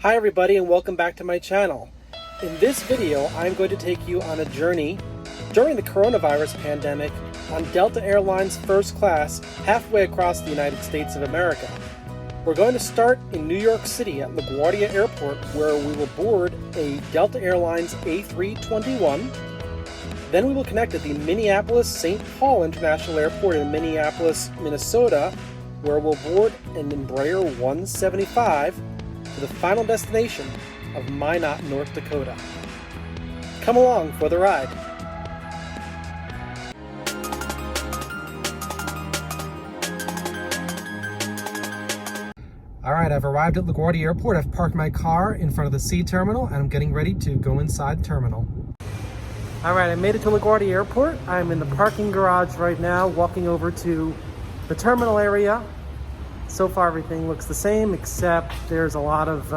Hi everybody and welcome back to my channel. In this video, I'm going to take you on a journey during the coronavirus pandemic on Delta Airlines first class halfway across the United States of America. We're going to start in New York City at LaGuardia Airport, where we will board a Delta Airlines A321. Then we will connect at the Minneapolis-St. Paul International Airport in Minneapolis, Minnesota, where we'll board an Embraer 175 to the final destination of Minot, North Dakota. Come along for the ride. Alright, I've arrived at LaGuardia Airport. I've parked my car in front of the C terminal and I'm getting ready to go inside the terminal. Alright, I made it to LaGuardia Airport. I'm in the parking garage right now, walking over to the terminal area. So far everything looks the same, except there's a lot of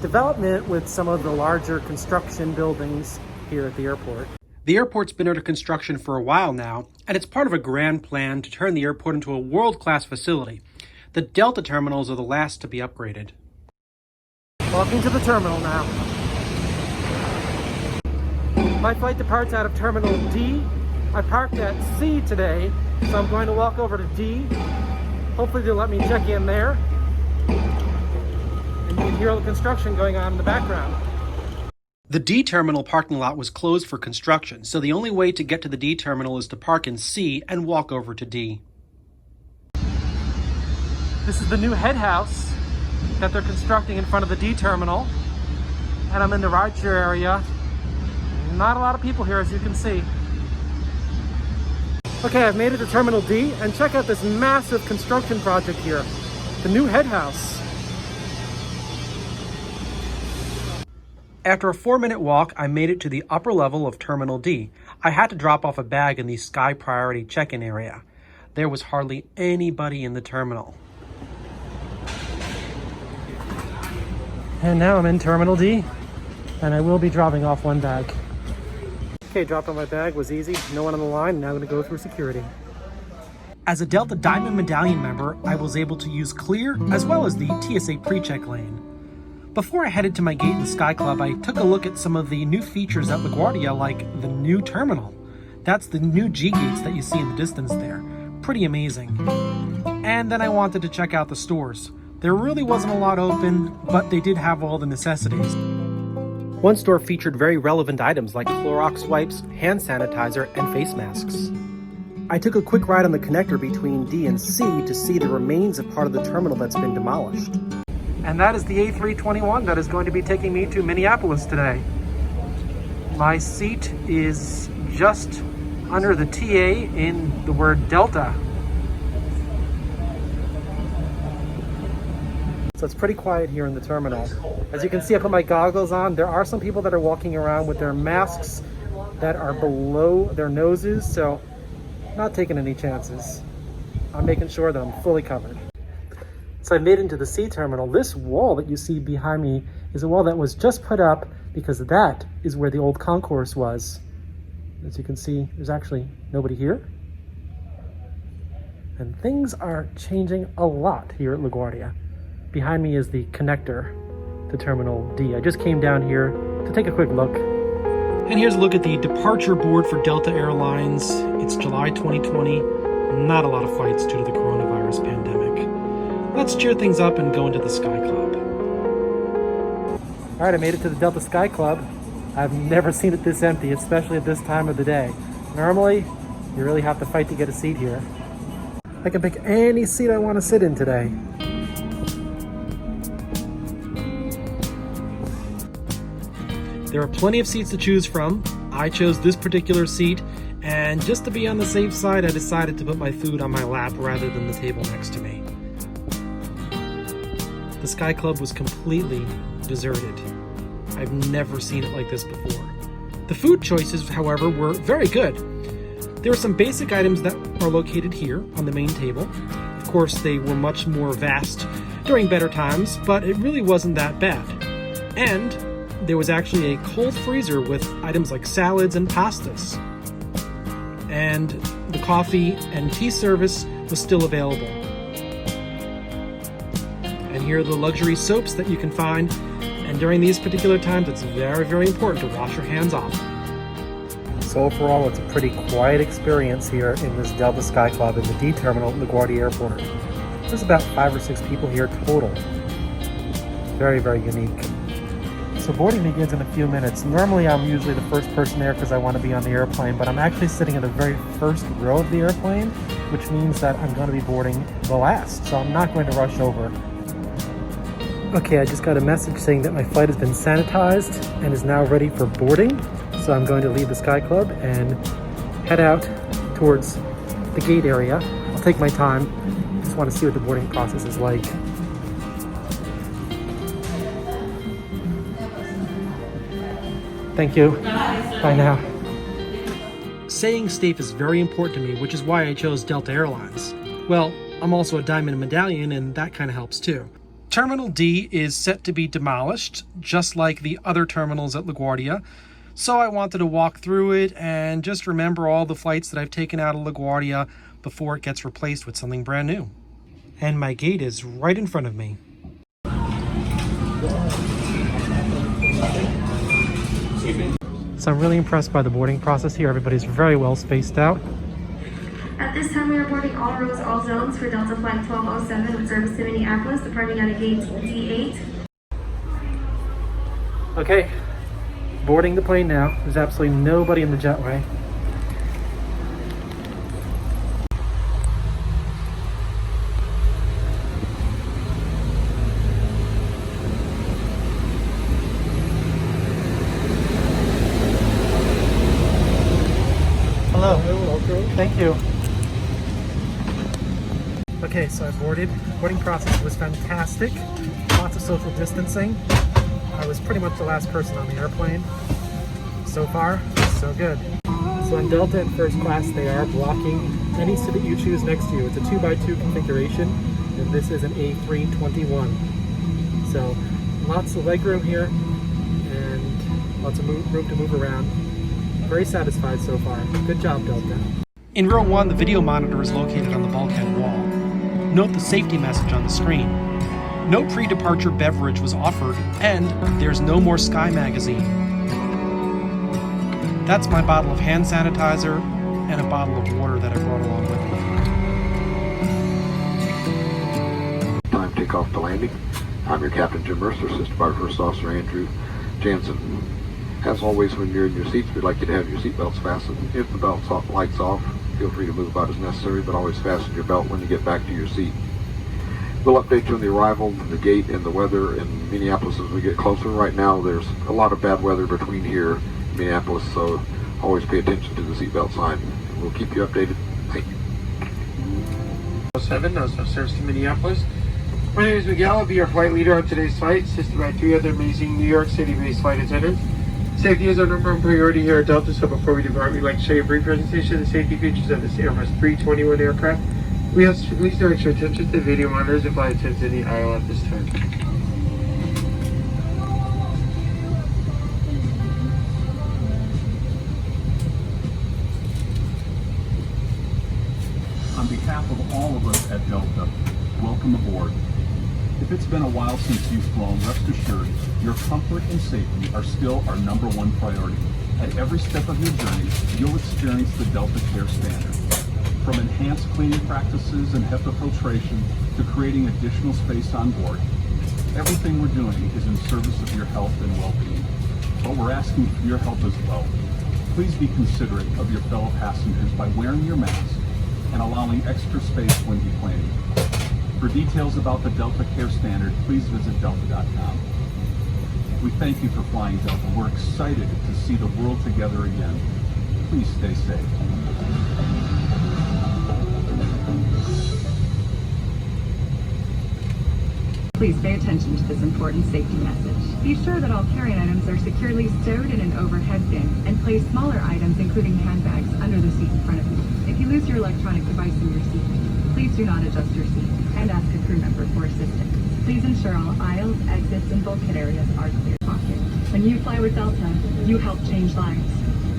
development with some of the larger construction buildings here at the airport. The airport's been under construction for a while now, and it's part of a grand plan to turn the airport into a world-class facility. The Delta terminals are the last to be upgraded. Walking to the terminal now. My flight departs out of Terminal D. I parked at C today, so I'm going to walk over to D. Hopefully they'll let me check in there. And you can hear all the construction going on in the background. The D terminal parking lot was closed for construction, so the only way to get to the D terminal is to park in C and walk over to D. This is the new head house that they're constructing in front of the D terminal. And I'm in the rideshare area. Not a lot of people here, as you can see. Okay, I've made it to Terminal D, and check out this massive construction project here. The new head house. After a 4-minute walk, I made it to the upper level of Terminal D. I had to drop off a bag in the Sky Priority check-in area. There was hardly anybody in the terminal. And now I'm in Terminal D, and I will be dropping off one bag. Okay, dropping my bag was easy. No one on the line. Now I'm going to go through security. As a Delta Diamond Medallion member, I was able to use Clear as well as the TSA pre-check lane. Before I headed to my gate in the Sky Club, I took a look at some of the new features at LaGuardia, like the new terminal. That's the new G gates that you see in the distance there. Pretty amazing. And then I wanted to check out the stores. There really wasn't a lot open, but they did have all the necessities. One store featured very relevant items like Clorox wipes, hand sanitizer, and face masks. I took a quick ride on the connector between D and C to see the remains of part of the terminal that's been demolished. And that is the A321 that is going to be taking me to Minneapolis today. My seat is just under the TA in the word Delta. So it's pretty quiet here in the terminal. As you can see, I put my goggles on. There are some people that are walking around with their masks that are below their noses, so I'm not taking any chances. I'm making sure that I'm fully covered. So I made it into the C terminal. This wall that you see behind me is a wall that was just put up because that is where the old concourse was. As you can see, there's actually nobody here. And things are changing a lot here at LaGuardia. Behind me is the connector to Terminal D. I just came down here to take a quick look. And here's a look at the departure board for Delta Airlines. It's July 2020. Not a lot of flights due to the coronavirus pandemic. Let's cheer things up and go into the Sky Club. All right, I made it to the Delta Sky Club. I've never seen it this empty, especially at this time of the day. Normally, you really have to fight to get a seat here. I can pick any seat I want to sit in today. There are plenty of seats to choose from. I chose this particular seat, and just to be on the safe side, I decided to put my food on my lap rather than the table next to me. The Sky Club was completely deserted. I've never seen it like this before. The food choices, however, were very good. There are some basic items that are located here on the main table. Of course, they were much more vast during better times, but it really wasn't that bad. And there was actually a cold freezer with items like salads and pastas. And the coffee and tea service was still available. And here are the luxury soaps that you can find And during these particular times, it's very, very important to wash your hands off. So overall, it's a pretty quiet experience here in this Delta Sky Club in the D terminal at LaGuardia Airport. There's about 5 or 6 people here total. Very, very unique. So boarding begins in a few minutes. Normally I'm usually the first person there because I want to be on the airplane, but I'm actually sitting in the very first row of the airplane, which means that I'm going to be boarding the last. So I'm not going to rush over. Okay, I just got a message saying that my flight has been sanitized and is now ready for boarding. So I'm going to leave the Sky Club and head out towards the gate area. I'll take my time. Just want to see what the boarding process is like. Thank you. Bye now. Staying safe is very important to me, which is why I chose Delta Airlines. Well, I'm also a Diamond Medallion, and that kind of helps too. Terminal D is set to be demolished, just like the other terminals at LaGuardia. So I wanted to walk through it and just remember all the flights that I've taken out of LaGuardia before it gets replaced with something brand new. And my gate is right in front of me. So I'm really impressed by the boarding process here. Everybody's very well spaced out. At this time, we are boarding all rows, all zones for Delta Flight 1207 with service to Minneapolis, departing out of gate D8. Okay, boarding the plane now. There's absolutely nobody in the jetway. Hello. Thank you. Okay, so I boarded. Boarding process was fantastic. Lots of social distancing. I was pretty much the last person on the airplane. So far, so good. So on Delta in first class, they are blocking any seat that you choose next to you. It's a 2x2 configuration, and this is an A321. So lots of legroom here, and lots of room to move around. Very satisfied so far. Good job, Delta. In row 1, the video monitor is located on the bulkhead wall. Note the safety message on the screen. No pre-departure beverage was offered, and there's no more Sky magazine. That's my bottle of hand sanitizer and a bottle of water that I brought along with me. Time takeoff to landing. I'm your Captain Jim Mercer, assisted by First Officer Andrew Jansen. As always, when you're in your seats, we'd like you to have your seatbelts fastened. If the light's off, feel free to move about as necessary, but always fasten your belt when you get back to your seat. We'll update you on the arrival, the gate, and the weather in Minneapolis as we get closer. Right now, there's a lot of bad weather between here and Minneapolis, so always pay attention to the seatbelt sign. We'll keep you updated. Thank you. 07, service to Minneapolis. My name is Miguel. I'll be your flight leader on today's flight, assisted by 3 other amazing New York City-based flight attendants. Safety is our number 1 priority here at Delta, so before we depart, we'd like to show you a brief presentation of the safety features of this Airbus 321 aircraft. We ask you please direct your attention to the video monitors and flight attendants in the aisle at this time. On behalf of all of us at Delta, welcome aboard. If it's been a while since you've flown, rest assured, your comfort and safety are still our number 1 priority. At every step of your journey, you'll experience the Delta Care Standard. From enhanced cleaning practices and HEPA filtration to creating additional space on board, everything we're doing is in service of your health and well-being. But we're asking for your help as well. Please be considerate of your fellow passengers by wearing your mask and allowing extra space when deplaning. For details about the Delta Care Standard, please visit delta.com. We thank you for flying Delta. We're excited to see the world together again. Please stay safe. Please pay attention to this important safety message. Be sure that all carry-on items are securely stowed in an overhead bin, and place smaller items, including handbags, under the seat in front of you. If you lose your electronic device in your seat, please do not adjust your seat and ask a crew member for assistance. Please ensure all aisles, exits, and bulkhead areas are clear. When you fly with Delta, you help change lives.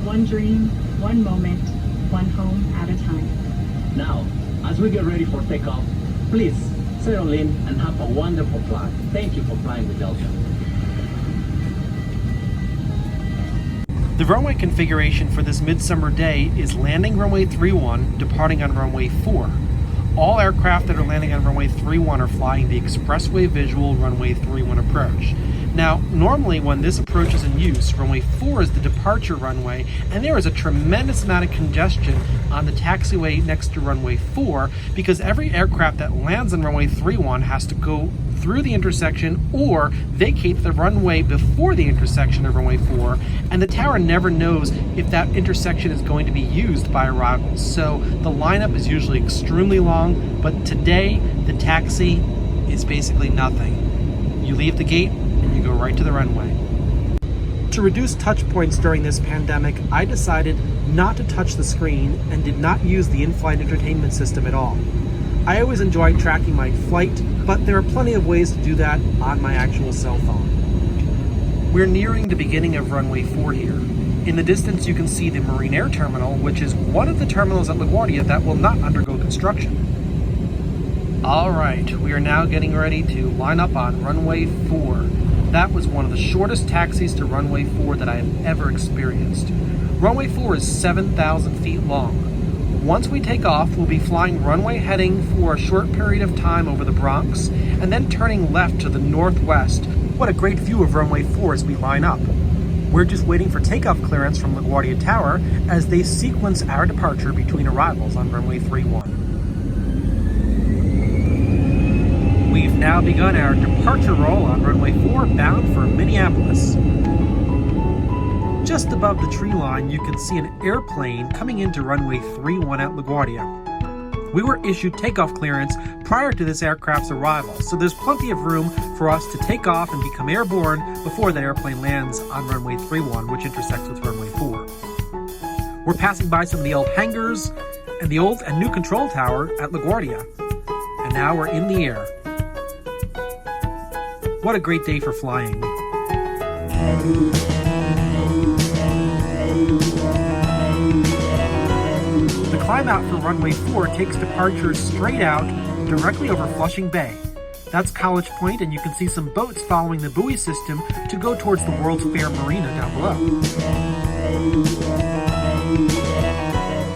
One dream, one moment, one home at a time. Now, as we get ready for takeoff, please settle in and have a wonderful flight. Thank you for flying with Delta. The runway configuration for this midsummer day is landing runway 31, departing on runway 4. All aircraft that are landing on runway 31 are flying the expressway visual runway 31 approach. Now, normally when this approach is in use, runway 4 is the departure runway, and there is a tremendous amount of congestion on the taxiway next to runway 4 because every aircraft that lands on runway 31 has to go through the intersection or vacate the runway before the intersection of runway 4, and the tower never knows if that intersection is going to be used by arrivals. So the lineup is usually extremely long, but today the taxi is basically nothing. You leave the gate and you go right to the runway. To reduce touch points during this pandemic, I decided not to touch the screen and did not use the in-flight entertainment system at all. I always enjoy tracking my flight, but there are plenty of ways to do that on my actual cell phone. We're nearing the beginning of runway 4 here. In the distance you can see the Marine Air Terminal, which is one of the terminals at LaGuardia that will not undergo construction. Alright, we are now getting ready to line up on runway 4. That was one of the shortest taxis to runway 4 that I have ever experienced. Runway 4 is 7,000 feet long. Once we take off, we'll be flying runway heading for a short period of time over the Bronx, and then turning left to the northwest. What a great view of runway 4 as we line up. We're just waiting for takeoff clearance from LaGuardia Tower as they sequence our departure between arrivals on runway 31. We've now begun our departure roll on runway 4 bound for Minneapolis. Just above the tree line, you can see an airplane coming into runway 31 at LaGuardia. We were issued takeoff clearance prior to this aircraft's arrival, so there's plenty of room for us to take off and become airborne before that airplane lands on runway 31, which intersects with runway 4. We're passing by some of the old hangars and the old and new control tower at LaGuardia. And now we're in the air. What a great day for flying. The climb out for runway 4 takes departure straight out directly over Flushing Bay. That's College Point, and you can see some boats following the buoy system to go towards the World's Fair Marina down below.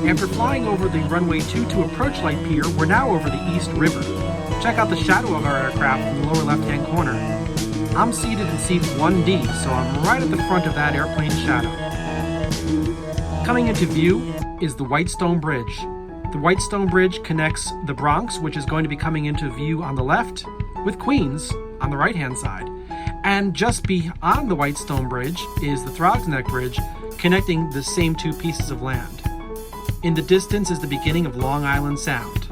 After flying over the runway 22 approach light pier, we're now over the East River. Check out the shadow of our aircraft in the lower left-hand corner. I'm seated in seat 1D, so I'm right at the front of that airplane shadow. Coming into view is the Whitestone Bridge. The Whitestone Bridge connects the Bronx, which is going to be coming into view on the left, with Queens on the right-hand side. And just beyond the Whitestone Bridge is the Throgs Neck Bridge, connecting the same two pieces of land. In the distance is the beginning of Long Island Sound.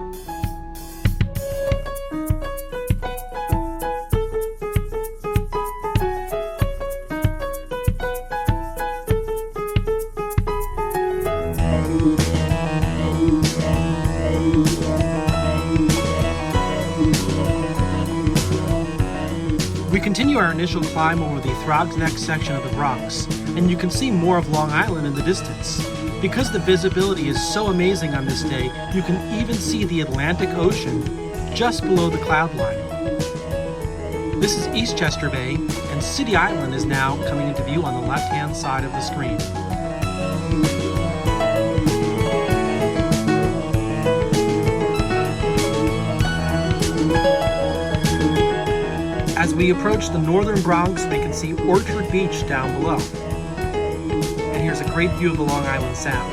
We continue our initial climb over the Throgs Neck section of the Bronx, and you can see more of Long Island in the distance. Because the visibility is so amazing on this day, you can even see the Atlantic Ocean just below the cloud line. This is Eastchester Bay, and City Island is now coming into view on the left-hand side of the screen. As we approach the northern Bronx, we can see Orchard Beach down below. And here's a great view of the Long Island Sound.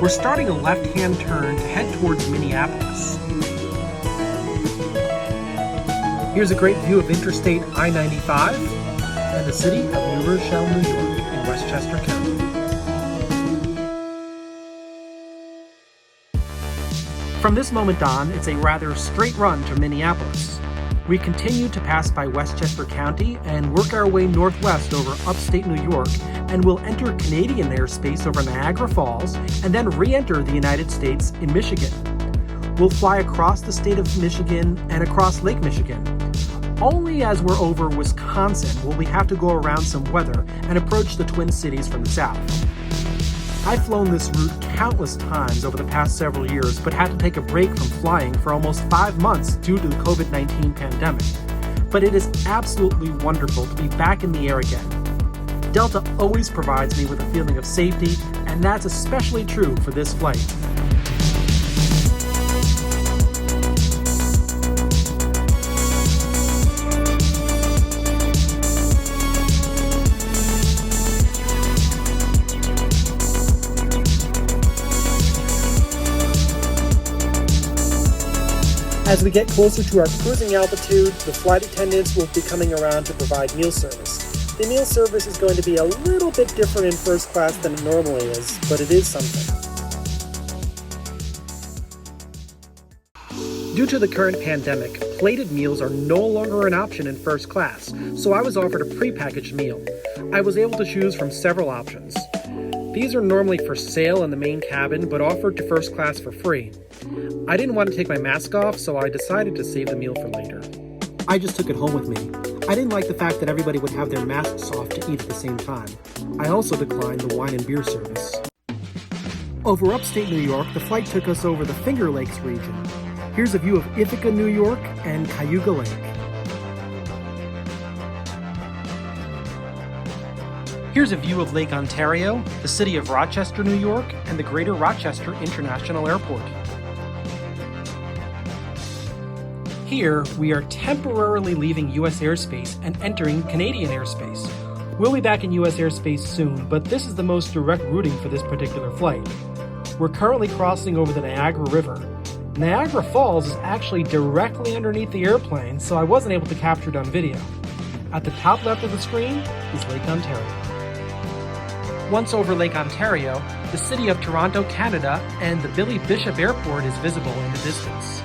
We're starting a left-hand turn to head towards Minneapolis. Here's a great view of Interstate I-95 and the city of New Rochelle, New York in Westchester County. From this moment on, it's a rather straight run to Minneapolis. We continue to pass by Westchester County and work our way northwest over upstate New York, and we'll enter Canadian airspace over Niagara Falls and then re-enter the United States in Michigan. We'll fly across the state of Michigan and across Lake Michigan. Only as we're over Wisconsin will we have to go around some weather and approach the Twin Cities from the south. I've flown this route countless times over the past several years, but had to take a break from flying for almost 5 months due to the COVID-19 pandemic. But it is absolutely wonderful to be back in the air again. Delta always provides me with a feeling of safety, and that's especially true for this flight. As we get closer to our cruising altitude, the flight attendants will be coming around to provide meal service. The meal service is going to be a little bit different in first class than it normally is, but it is something. Due to the current pandemic, plated meals are no longer an option in first class, so I was offered a prepackaged meal. I was able to choose from several options. These are normally for sale in the main cabin, but offered to first class for free. I didn't want to take my mask off, so I decided to save the meal for later. I just took it home with me. I didn't like the fact that everybody would have their masks off to eat at the same time. I also declined the wine and beer service. Over upstate New York, the flight took us over the Finger Lakes region. Here's a view of Ithaca, New York, and Cayuga Lake. Here's a view of Lake Ontario, the city of Rochester, New York, and the Greater Rochester International Airport. Here, we are temporarily leaving U.S. airspace and entering Canadian airspace. We'll be back in U.S. airspace soon, but this is the most direct routing for this particular flight. We're currently crossing over the Niagara River. Niagara Falls is actually directly underneath the airplane, so I wasn't able to capture it on video. At the top left of the screen is Lake Ontario. Once over Lake Ontario, the city of Toronto, Canada, and the Billy Bishop Airport is visible in the distance.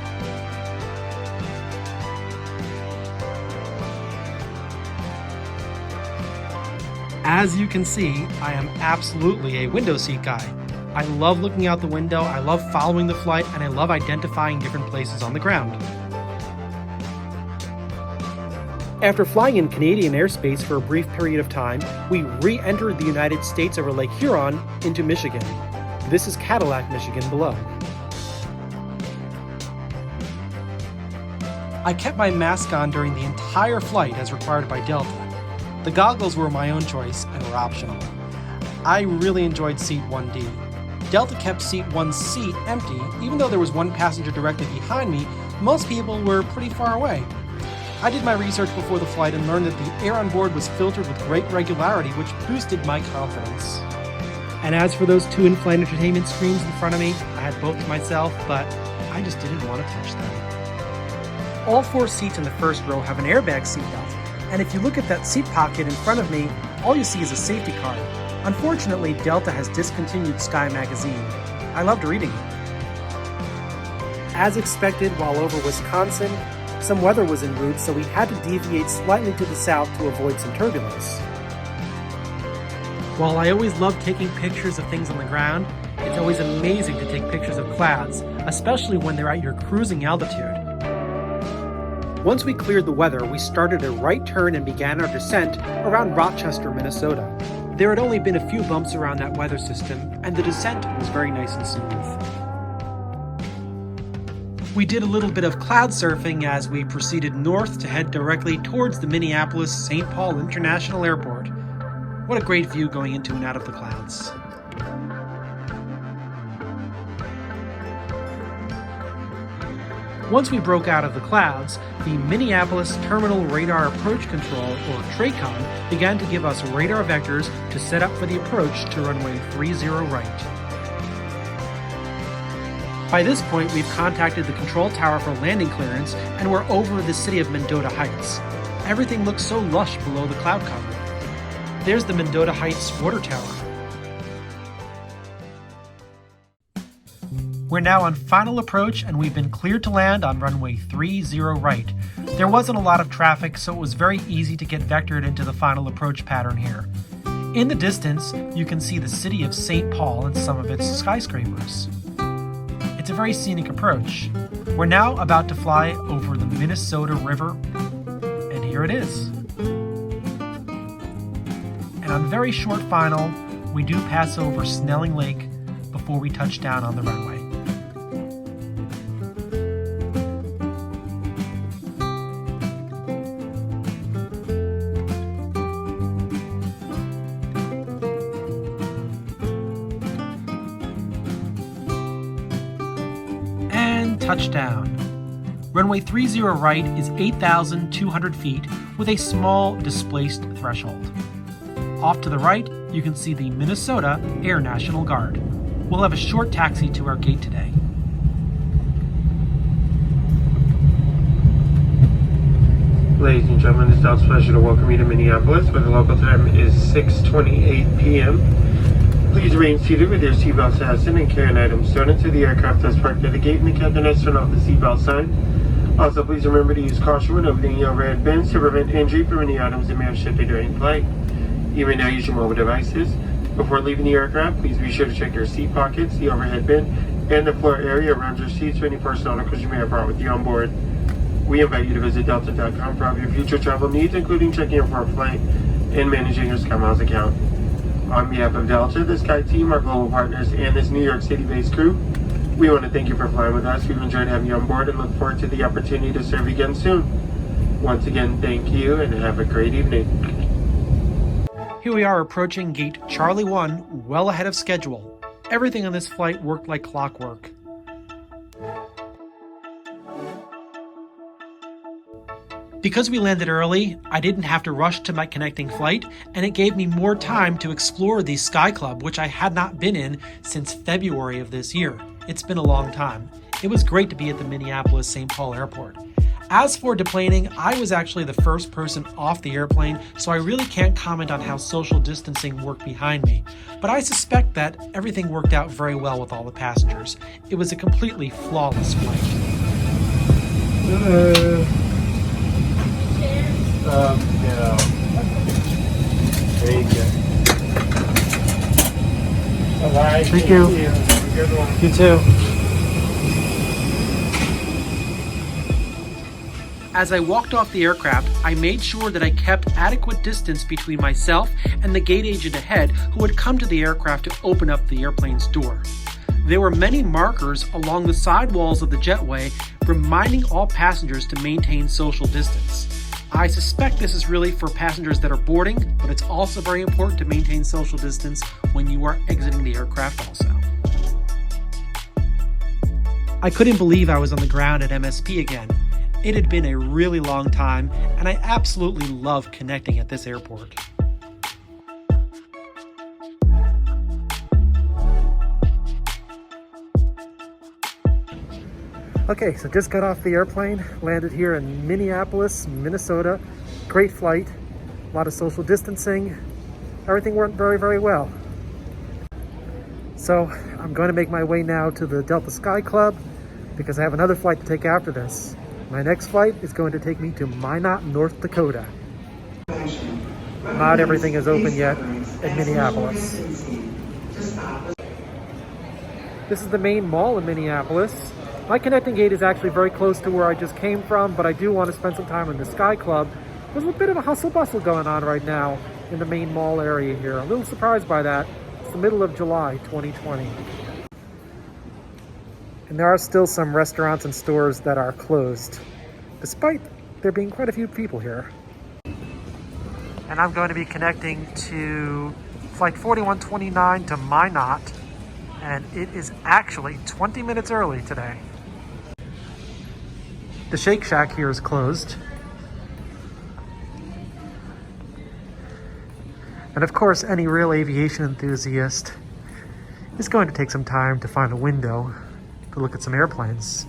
As you can see, I am absolutely a window seat guy. I love looking out the window, I love following the flight, and I love identifying different places on the ground. After flying in Canadian airspace for a brief period of time, we re-entered the United States over Lake Huron into Michigan. This is Cadillac, Michigan below. I kept my mask on during the entire flight as required by Delta. The goggles were my own choice and were optional. I really enjoyed seat 1D. Delta kept seat 1C empty, even though there was one passenger directly behind me. Most people were pretty far away. I did my research before the flight and learned that the air on board was filtered with great regularity, which boosted my confidence. And as for those two in-flight entertainment screens in front of me, I had both to myself, but I just didn't want to touch them. All four seats in the first row have an airbag seatbelt. And if you look at that seat pocket in front of me, all you see is a safety card. Unfortunately, Delta has discontinued Sky magazine. I loved reading it. As expected, while over Wisconsin, some weather was en route, so we had to deviate slightly to the south to avoid some turbulence. While I always love taking pictures of things on the ground, it's always amazing to take pictures of clouds, especially when they're at your cruising altitude. Once we cleared the weather, we started a right turn and began our descent around Rochester, Minnesota. There had only been a few bumps around that weather system, and the descent was very nice and smooth. We did a little bit of cloud surfing as we proceeded north to head directly towards the Minneapolis-St. Paul International Airport. What a great view going into and out of the clouds. Once we broke out of the clouds, the Minneapolis Terminal Radar Approach Control, or TRACON, began to give us radar vectors to set up for the approach to runway 30 right. By this point, we've contacted the control tower for landing clearance, and we're over the city of Mendota Heights. Everything looks so lush below the cloud cover. There's the Mendota Heights water tower. We're now on final approach, and we've been cleared to land on runway 30 right. There wasn't a lot of traffic, so it was very easy to get vectored into the final approach pattern here. In the distance, you can see the city of St. Paul and some of its skyscrapers. It's a very scenic approach. We're now about to fly over the Minnesota River, and here it is. And on very short final, we do pass over Snelling Lake before we touch down on the runway. touchdown. Runway 30 right is 8,200 feet with a small displaced threshold. Off to the right, you can see the Minnesota Air National Guard. We'll have a short taxi to our gate today. Ladies and gentlemen, it's Delta's pleasure to welcome you to Minneapolis, where the local time is 6:28 p.m. Please remain seated with your seatbelts fastened and carry-on items stored into the aircraft as parked at the gate, and the captain has turned off the seatbelt sign. Also, please remember to use caution when opening the overhead bins to prevent injury from any items that may have shifted during flight. You may now use your mobile devices. Before leaving the aircraft, please be sure to check your seat pockets, the overhead bin, and the floor area around your seats for any personal articles you may have brought with you on board. We invite you to visit Delta.com for all of your future travel needs, including checking in for a flight and managing your SkyMiles account. On behalf of Delta, the Sky team, our global partners, and this New York City-based crew, we want to thank you for flying with us. We've enjoyed having you on board and look forward to the opportunity to serve you again soon. Once again, thank you and have a great evening. Here we are approaching gate Charlie 1 well ahead of schedule. Everything on this flight worked like clockwork. Because we landed early, I didn't have to rush to my connecting flight, and it gave me more time to explore the Sky Club, which I had not been in since February of this year. It's been a long time. It was great to be at the Minneapolis-St. Paul airport. As for deplaning, I was actually the first person off the airplane, so I really can't comment on how social distancing worked behind me. But I suspect that everything worked out very well with all the passengers. It was a completely flawless flight. Yeah. Thank you. Bye-bye. Thank you. Have a good one. You too. As I walked off the aircraft, I made sure that I kept adequate distance between myself and the gate agent ahead who had come to the aircraft to open up the airplane's door. There were many markers along the sidewalls of the jetway reminding all passengers to maintain social distance. I suspect this is really for passengers that are boarding, but it's also very important to maintain social distance when you are exiting the aircraft also. I couldn't believe I was on the ground at MSP again. It had been a really long time, and I absolutely love connecting at this airport. Okay, so just got off the airplane, landed here in Minneapolis, Minnesota. Great flight, a lot of social distancing. Everything went very, very well. So I'm going to make my way now to the Delta Sky Club because I have another flight to take after this. My next flight is going to take me to Minot, North Dakota. Not everything is open yet in Minneapolis. This is the main mall in Minneapolis. My connecting gate is actually very close to where I just came from, but I do want to spend some time in the Sky Club. There's a bit of a hustle bustle going on right now in the main mall area here. I'm a little surprised by that. It's the middle of July 2020. And there are still some restaurants and stores that are closed, despite there being quite a few people here. And I'm going to be connecting to Flight 4129 to Minot, and it is actually 20 minutes early today. The Shake Shack here is closed. And of course, any real aviation enthusiast is going to take some time to find a window to look at some airplanes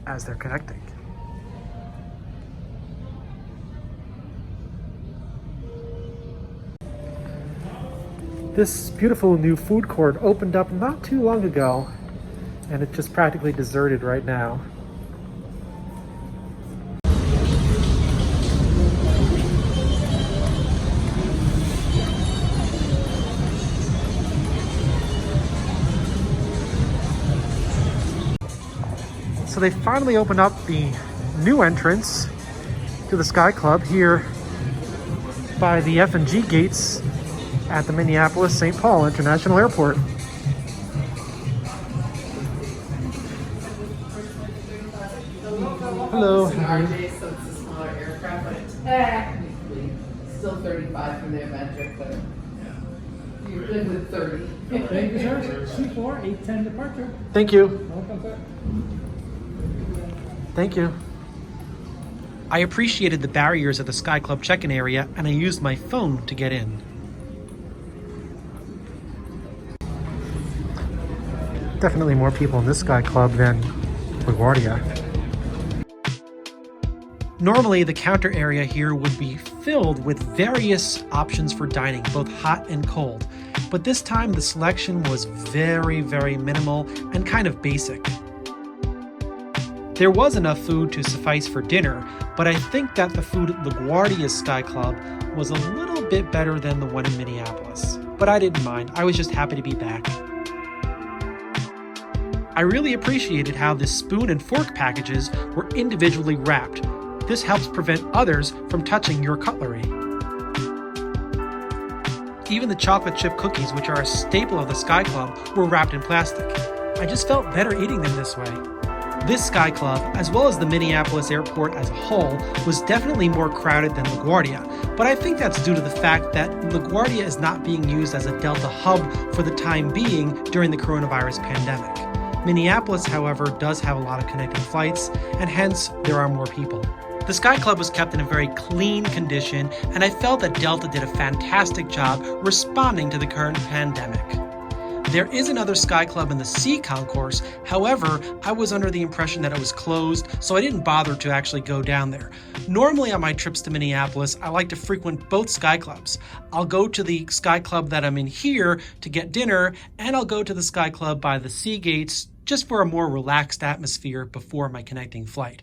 as they're connecting. This beautiful new food court opened up not too long ago, and it's just practically deserted right now. So they finally opened up the new entrance to the Sky Club here by the F&G gates at the Minneapolis-St. Paul International Airport. Hello. So it's a smaller aircraft, but technically still 35 from their metric, but you're good with 30. Thank you, sir. C4 810 departure. Thank you. Welcome, sir. Thank you. I appreciated the barriers at the Sky Club check-in area, and I used my phone to get in. Definitely more people in this Sky Club than LaGuardia. Normally, the counter area here would be filled with various options for dining, both hot and cold. But this time, the selection was very, very minimal and kind of basic. There was enough food to suffice for dinner, but I think that the food at LaGuardia's Sky Club was a little bit better than the one in Minneapolis. But I didn't mind. I was just happy to be back. I really appreciated how the spoon and fork packages were individually wrapped. This helps prevent others from touching your cutlery. Even the chocolate chip cookies, which are a staple of the Sky Club, were wrapped in plastic. I just felt better eating them this way. This Sky Club, as well as the Minneapolis airport as a whole, was definitely more crowded than LaGuardia, but I think that's due to the fact that LaGuardia is not being used as a Delta hub for the time being during the coronavirus pandemic. Minneapolis, however, does have a lot of connecting flights, and hence there are more people. The Sky Club was kept in a very clean condition, and I felt that Delta did a fantastic job responding to the current pandemic. There is another Sky Club in the C concourse, however, I was under the impression that it was closed, so I didn't bother to actually go down there. Normally on my trips to Minneapolis, I like to frequent both Sky Clubs. I'll go to the Sky Club that I'm in here to get dinner, and I'll go to the Sky Club by the C gates just for a more relaxed atmosphere before my connecting flight.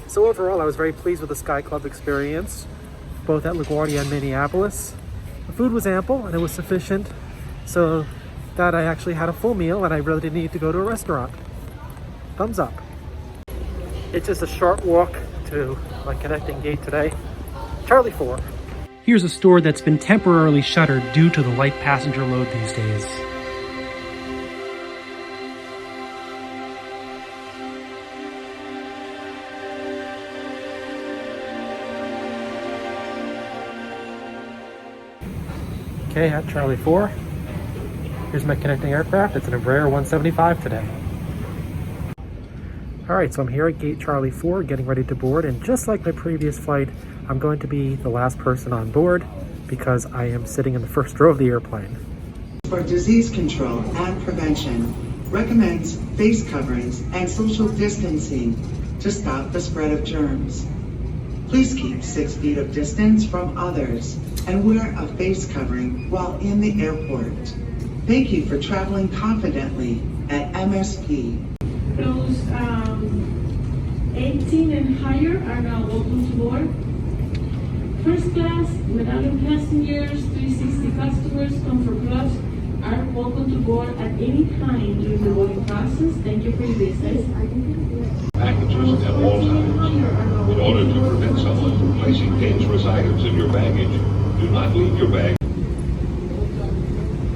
So overall, I was very pleased with the Sky Club experience, both at LaGuardia and Minneapolis. The food was ample and it was sufficient, so that I actually had a full meal and I really didn't need to go to a restaurant. Thumbs up. It's just a short walk to my connecting gate today. Charlie 4. Here's a store that's been temporarily shuttered due to the light passenger load these days. Okay, at Charlie 4. Here's my connecting aircraft. It's an Embraer 175 today. Alright, so I'm here at gate Charlie 4 getting ready to board, and just like my previous flight, I'm going to be the last person on board because I am sitting in the first row of the airplane. For disease control and prevention, recommends face coverings and social distancing to stop the spread of germs. Please keep 6 feet of distance from others and wear a face covering while in the airport. Thank you for traveling confidently at MSP. Those 18 and higher are now welcome to board. First class, medallion passengers, 360 customers, comfort plus are welcome to board at any time during the boarding process. Thank you for your business. Packages at all times. In order to prevent someone from placing dangerous items in your baggage, do not leave your bag.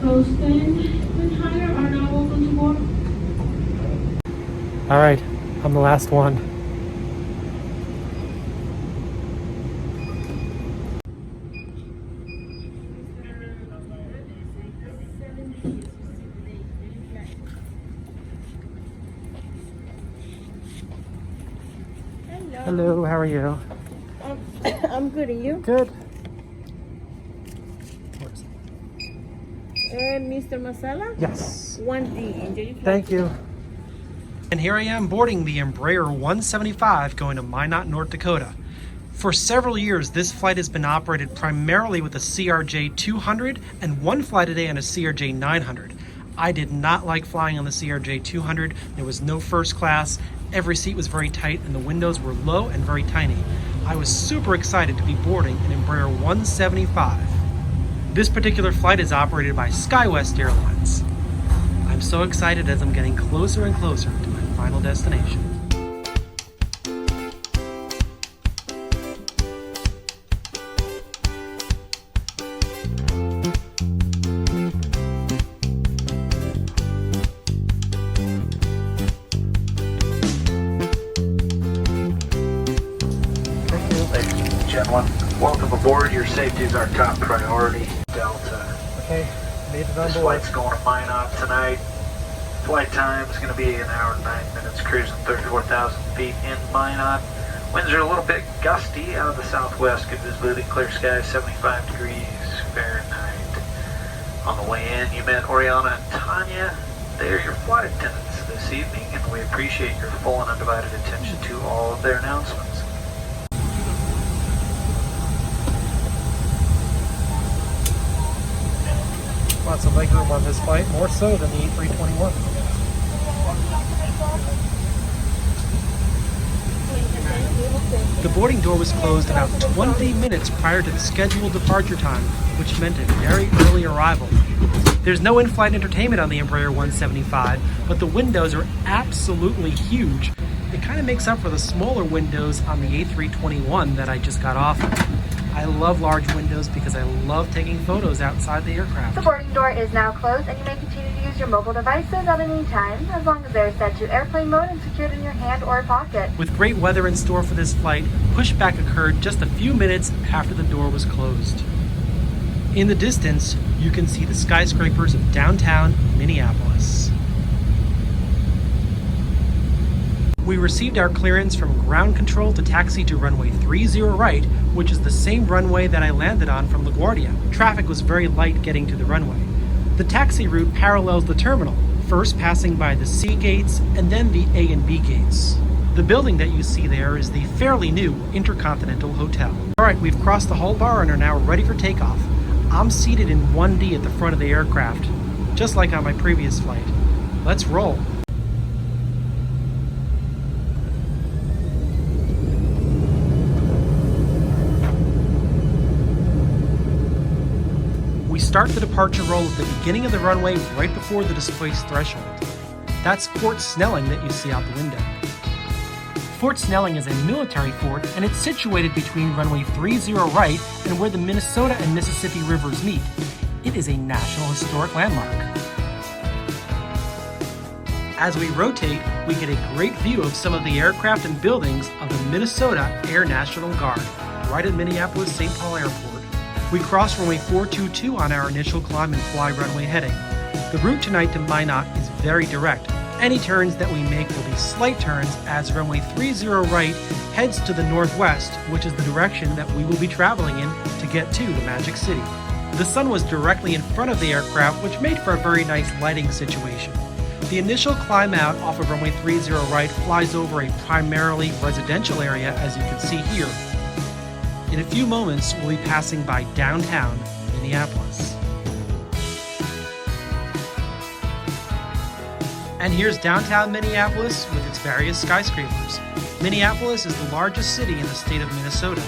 Those 10 and higher are now welcome to board. All right, I'm the last one. Hello, how are you? I'm good, and you? Good. Mr. Masala? Yes. 1D. Enjoy your flight. Thank you. And here I am boarding the Embraer 175 going to Minot, North Dakota. For several years, this flight has been operated primarily with a CRJ 200 and one flight a day on a CRJ 900. I did not like flying on the CRJ 200. There was no first class. Every seat was very tight and the windows were low and very tiny. I was super excited to be boarding an Embraer 175. This particular flight is operated by SkyWest Airlines. I'm so excited as I'm getting closer and closer to my final destination. Ladies and gentlemen, welcome aboard. Your safety is our top priority. Delta. Okay, made it on This board. flight's going to Minot tonight. Flight time is going to be an hour and 9 minutes, cruising 34,000 feet in Minot. Winds are a little bit gusty out of the southwest. Good visibility, clear skies, 75 degrees Fahrenheit. On the way in, you met Oriana and Tanya. They're your flight attendants this evening, and we appreciate your full and undivided attention to all of their announcements. Lots of legroom on this flight, more so than the A321. The boarding door was closed about 20 minutes prior to the scheduled departure time, which meant a very early arrival. There's no in-flight entertainment on the Embraer 175, but the windows are absolutely huge. It kind of makes up for the smaller windows on the A321 that I just got off of. I love large windows because I love taking photos outside the aircraft. The boarding door is now closed, and you may continue to use your mobile devices at any time, as long as they're set to airplane mode and secured in your hand or pocket. With great weather in store for this flight, pushback occurred just a few minutes after the door was closed. In the distance, you can see the skyscrapers of downtown Minneapolis. We received our clearance from ground control to taxi to runway 30 right, which is the same runway that I landed on from LaGuardia. Traffic was very light getting to the runway. The taxi route parallels the terminal, first passing by the C gates and then the A and B gates. The building that you see there is the fairly new Intercontinental Hotel. Alright, we've crossed the hull bar and are now ready for takeoff. I'm seated in 1D at the front of the aircraft, just like on my previous flight. Let's roll. We start the departure roll at the beginning of the runway right before the displaced threshold. That's Fort Snelling that you see out the window. Fort Snelling is a military fort, and it's situated between runway 30 right and where the Minnesota and Mississippi rivers meet. It is a National Historic Landmark. As we rotate, we get a great view of some of the aircraft and buildings of the Minnesota Air National Guard, right at Minneapolis-St. Paul Airport. We cross runway 422 on our initial climb and fly runway heading. The route tonight to Minot is very direct. Any turns that we make will be slight turns as runway 30 right heads to the northwest, which is the direction that we will be traveling in to get to the Magic City. The sun was directly in front of the aircraft, which made for a very nice lighting situation. The initial climb out off of runway 30 right flies over a primarily residential area, as you can see here. In a few moments, we'll be passing by downtown Minneapolis. And here's downtown Minneapolis with its various skyscrapers. Minneapolis is the largest city in the state of Minnesota.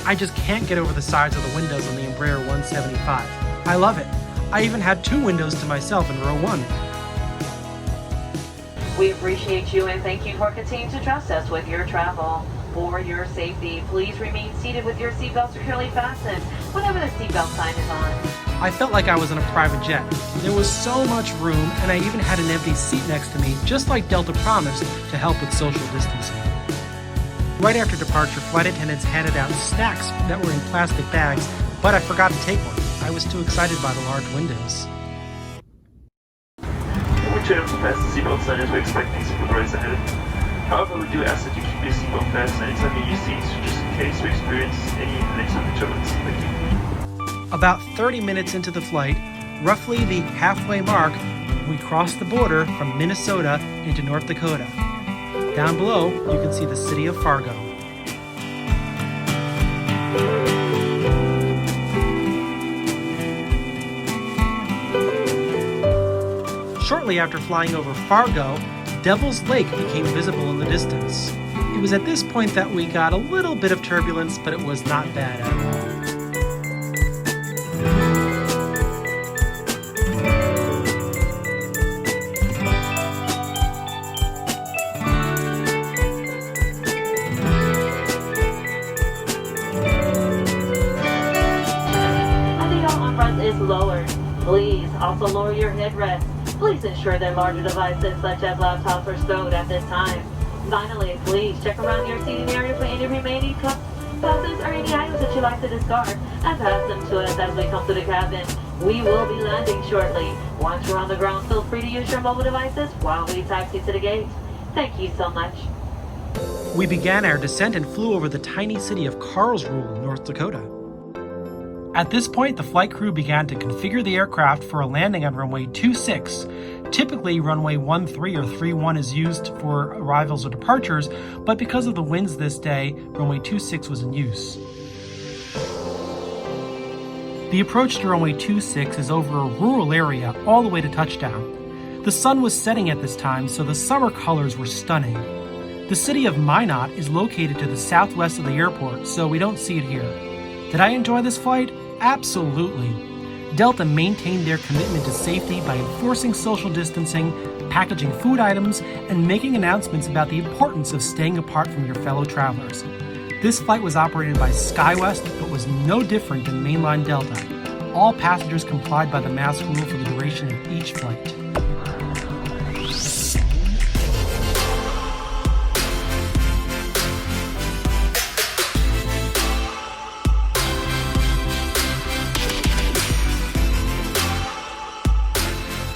I just can't get over the size of the windows on the Embraer 175. I love it. I even had 2 windows to myself in row 1. We appreciate you and thank you for continuing to trust us with your travel. For your safety, please remain seated with your seatbelt securely fastened whenever the seatbelt sign is on. I felt like I was in a private jet. There was so much room, and I even had an empty seat next to me, just like Delta promised, to help with social distancing. Right after departure, flight attendants handed out snacks that were in plastic bags, but I forgot to take one. I was too excited by the large windows. We turn to pass the seatbelt sign as we expect these people rise ahead. However, we do ask that you keep your seatbelt fastened anytime you use seats, just in case we experience any unexpected turbulence. Thank you. About 30 minutes into the flight, roughly the halfway mark, we cross the border from Minnesota into North Dakota. Down below, you can see the city of Fargo. Shortly after flying over Fargo, Devil's Lake became visible in the distance. It was at this point that we got a little bit of turbulence, but it was not bad at all. Is lower. Please also lower your headrest. Please ensure that larger devices such as laptops are stowed at this time. Finally, please check around your seating area for any remaining passes or any items that you'd like to discard and pass them to us as we come to the cabin. We will be landing shortly. Once we're on the ground, feel free to use your mobile devices while we taxi to the gate. Thank you so much. We began our descent and flew over the tiny city of Karlsruhe, North Dakota. At this point, the flight crew began to configure the aircraft for a landing on runway 26. Typically, runway 13 or 31 is used for arrivals or departures, but because of the winds this day, runway 26 was in use. The approach to runway 26 is over a rural area all the way to touchdown. The sun was setting at this time, so the summer colors were stunning. The city of Minot is located to the southwest of the airport, so we don't see it here. Did I enjoy this flight? Absolutely. Delta maintained their commitment to safety by enforcing social distancing, packaging food items, and making announcements about the importance of staying apart from your fellow travelers. This flight was operated by SkyWest, but was no different than mainline Delta. All passengers complied by the mask rule for the duration of each flight.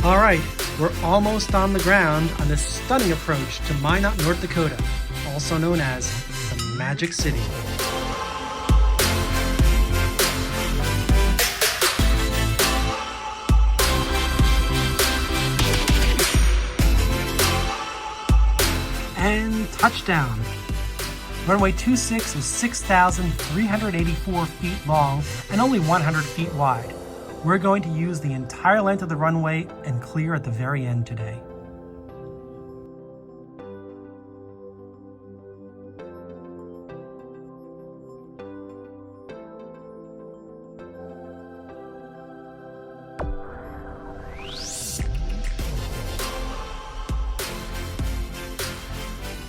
All right, we're almost on the ground on this stunning approach to Minot, North Dakota, also known as the Magic City. And touchdown. Runway 26 is 6,384 feet long and only 100 feet wide. We're going to use the entire length of the runway and clear at the very end today.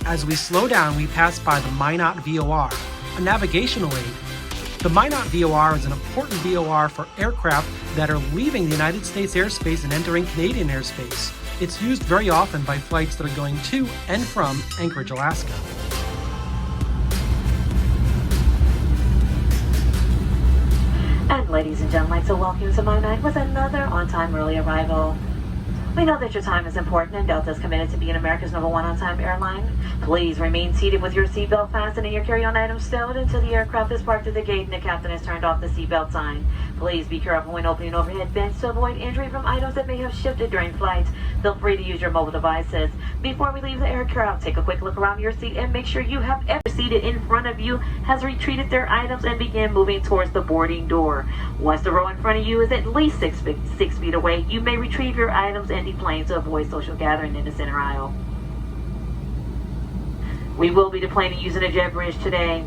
As we slow down, we pass by the Minot VOR, a navigational aid. The Minot VOR is an important VOR for aircraft that are leaving the United States airspace and entering Canadian airspace. It's used very often by flights that are going to and from Anchorage, Alaska. And ladies and gentlemen, so welcome to Minot with another on-time early arrival. We know that your time is important and Delta is committed to being America's #1 on-time airline. Please remain seated with your seatbelt fastened and your carry-on items stowed until the aircraft is parked at the gate and the captain has turned off the seatbelt sign. Please be careful when opening overhead bins to avoid injury from items that may have shifted during flight. Feel free to use your mobile devices. Before we leave the aircraft, take a quick look around your seat and make sure you have every seated in front of you has retreated their items and begin moving towards the boarding door. Once the row in front of you is at least 6 feet away, you may retrieve your items and deplane to avoid social gathering in the center aisle. We will be deplaning using a jet bridge today.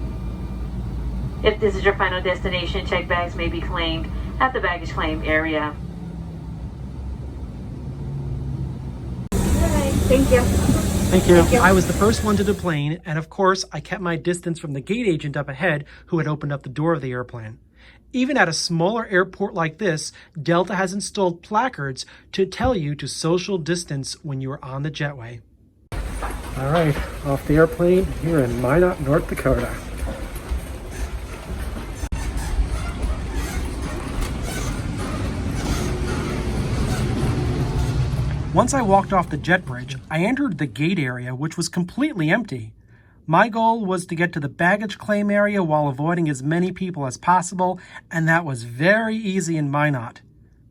If this is your final destination, checked bags may be claimed at the baggage claim area. Thank you. Thank you. I was the first one to deplane, and of course, I kept my distance from the gate agent up ahead who had opened up the door of the airplane. Even at a smaller airport like this, Delta has installed placards to tell you to social distance when you are on the jetway. All right, off the airplane here in Minot, North Dakota. Once I walked off the jet bridge, I entered the gate area, which was completely empty. My goal was to get to the baggage claim area while avoiding as many people as possible, and that was very easy in Minot.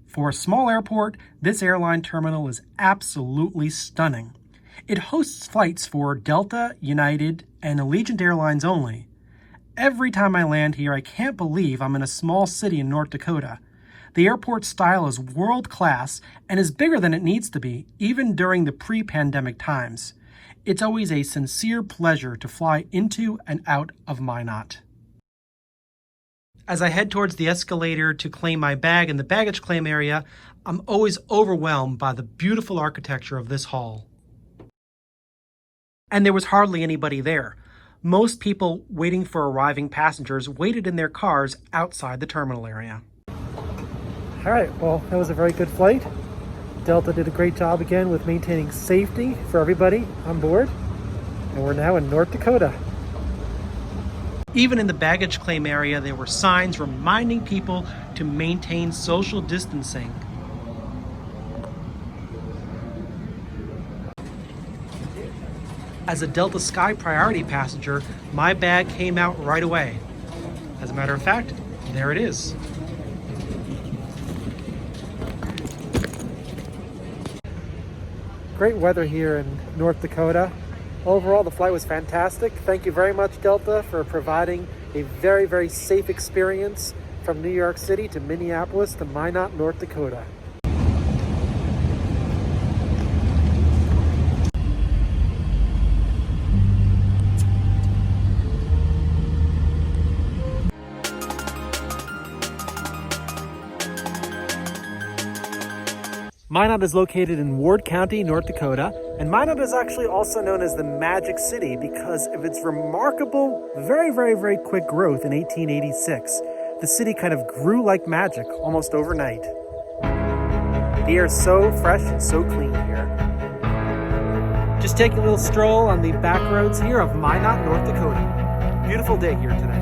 For a small airport, this airline terminal is absolutely stunning. It hosts flights for Delta, United, and Allegiant Airlines only. Every time I land here, I can't believe I'm in a small city in North Dakota. The airport style is world-class and is bigger than it needs to be, even during the pre-pandemic times. It's always a sincere pleasure to fly into and out of Minot. As I head towards the escalator to claim my bag in the baggage claim area, I'm always overwhelmed by the beautiful architecture of this hall. And there was hardly anybody there. Most people waiting for arriving passengers waited in their cars outside the terminal area. All right, well, that was a very good flight. Delta did a great job again with maintaining safety for everybody on board. And we're now in North Dakota. Even in the baggage claim area, there were signs reminding people to maintain social distancing. As a Delta Sky Priority passenger, my bag came out right away. As a matter of fact, there it is. Great weather here in North Dakota. Overall, the flight was fantastic. Thank you very much, Delta, for providing a very, very safe experience from New York City to Minneapolis to Minot, North Dakota. Minot is located in Ward County, North Dakota, and Minot is actually also known as the Magic City because of its remarkable, very, very, very quick growth in 1886. The city kind of grew like magic almost overnight. The air is so fresh and so clean here. Just taking a little stroll on the back roads here of Minot, North Dakota. Beautiful day here today.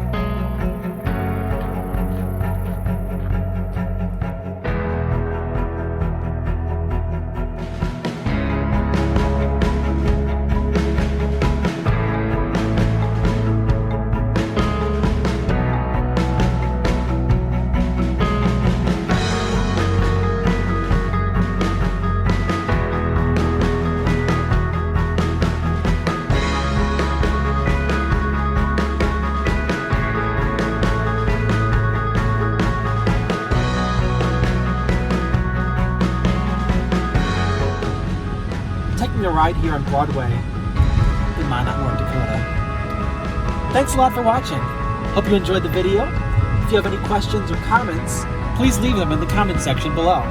A ride here on Broadway in Minot, North Dakota. Thanks a lot for watching. Hope you enjoyed the video. If you have any questions or comments, please leave them in the comment section below.